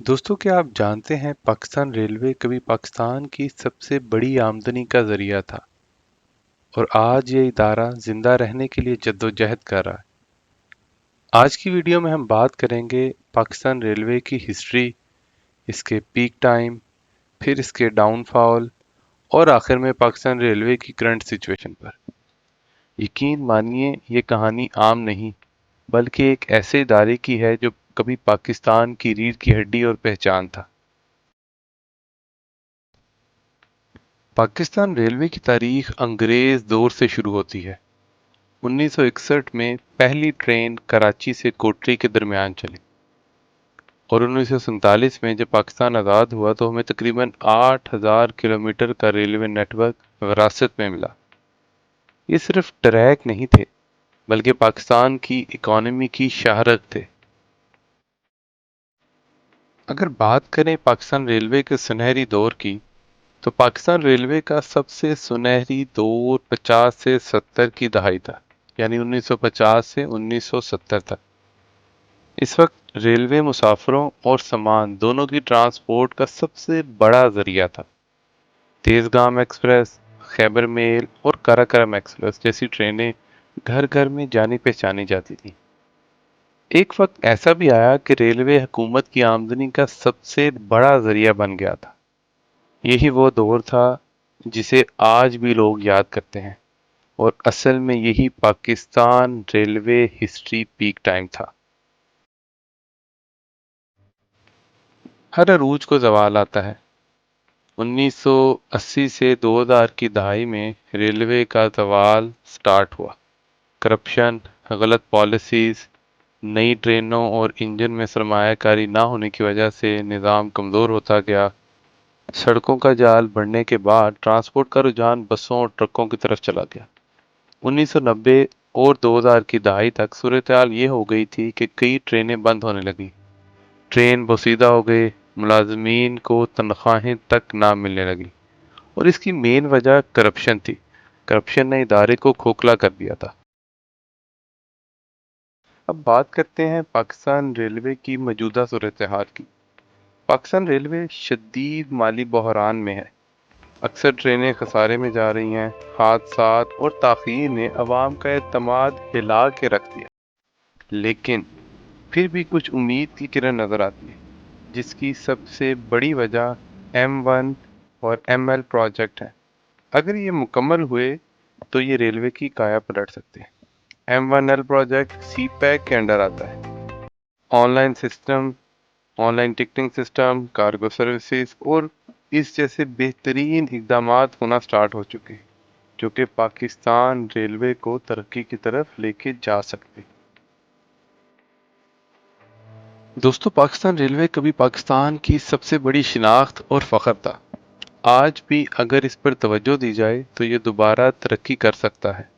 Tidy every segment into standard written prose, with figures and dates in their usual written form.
दोस्तों, क्या आप जानते हैं पाकिस्तान रेलवे कभी पाकिस्तान की सबसे बड़ी आमदनी का जरिया था और आज ये इदारा जिंदा रहने के लिए जद्दोजहद कर रहा है। आज की वीडियो में हम बात करेंगे पाकिस्तान रेलवे की हिस्ट्री, इसके पीक टाइम, फिर इसके डाउनफॉल और आखिर में पाकिस्तान रेलवे की करंट सिचुएशन पर। यकीन मानिए, ये कहानी आम नहीं बल्कि एक ऐसे इदारे की है जो कभी पाकिस्तान की रीढ़ की हड्डी और पहचान था। पाकिस्तान रेलवे की तारीख अंग्रेज दौर से शुरू होती है। 1961 में पहली ट्रेन कराची से कोटरी के दरमियान चली और 1947 में जब पाकिस्तान आज़ाद हुआ तो हमें तकरीबन 8000 किलोमीटर का रेलवे नेटवर्क विरासत में मिला। ये सिर्फ ट्रैक नहीं थे बल्कि पाकिस्तान की इकॉनमी की शाहरग थे। अगर बात करें पाकिस्तान रेलवे के सुनहरी दौर की, तो पाकिस्तान रेलवे का सबसे सुनहरी दौर 50 से 70 की दहाई था, यानी 1950 से 1970 तक। इस वक्त रेलवे मुसाफिरों और सामान दोनों की ट्रांसपोर्ट का सबसे बड़ा जरिया था। तेजगाम एक्सप्रेस, खैबर मेल और काराकोरम एक्सप्रेस जैसी ट्रेनें घर घर में जानी पहचानी जाती थी। एक वक्त ऐसा भी आया कि रेलवे हुकूमत की आमदनी का सबसे बड़ा जरिया बन गया था। यही वो दौर था जिसे आज भी लोग याद करते हैं और असल में यही Pakistan railway history peak time था। हर अरूज को ज़वाल आता है। 1980 से 2000 की दहाई में रेलवे का ज़वाल स्टार्ट हुआ। करप्शन, गलत पॉलिसीज, नई ट्रेनों और इंजन में सरमायाकारी ना होने की वजह से निज़ाम कमज़ोर होता गया। सड़कों का जाल बढ़ने के बाद ट्रांसपोर्ट का रुझान बसों और ट्रकों की तरफ चला गया। 1990 और 2000 की दहाई तक सूरत हाल ये हो गई थी कि कई ट्रेनें बंद होने लगी, ट्रेन बोसीदा हो गए, मुलाजमीन को तनख्वाहें तक ना मिलने लगी और इसकी मेन वजह करप्शन थी। करप्शन ने इदारे को खोखला कर दिया था। अब बात करते हैं पाकिस्तान रेलवे की मौजूदा सूरत हाल की। पाकिस्तान रेलवे शदीद माली बहरान में है। अक्सर ट्रेनें खसारे में जा रही हैं। हादसात और ताख़ीर ने अवाम का एतमाद हिला के रख दिया, लेकिन फिर भी कुछ उम्मीद की किरण नज़र आती है, जिसकी सबसे बड़ी वजह M1 और ML प्रोजेक्ट है। अगर ये मुकम्मल हुए तो ये रेलवे की काया पलट सकते हैं। M1L प्रोजेक्ट CPEC के अंडर आता है। Online system, online ticketing system, cargo services और इस जैसे बेहतरीन इकदामात होना स्टार्ट हो चुके हैं, जो कि पाकिस्तान रेलवे को तरक्की की तरफ लेके जा सकते हैं। दोस्तों, पाकिस्तान रेलवे कभी पाकिस्तान की सबसे बड़ी शिनाख्त और फ़ख्र था। आज भी अगर इस पर तवज्जो दी जाए तो ये दोबारा तरक्की कर सकता है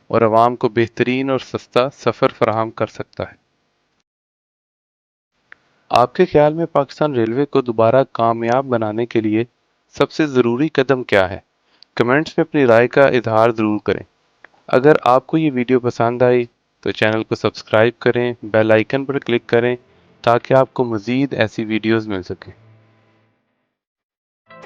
और आवाम को बेहतरीन और सस्ता सफ़र फराहम कर सकता है। आपके ख्याल में पाकिस्तान रेलवे को दोबारा कामयाब बनाने के लिए सबसे ज़रूरी कदम क्या है? कमेंट्स में अपनी राय का इजहार ज़रूर करें। अगर आपको ये वीडियो पसंद आई तो चैनल को सब्सक्राइब करें, बेल आइकन पर क्लिक करें ताकि आपको मज़ीद ऐसी वीडियोज़ मिल सकें।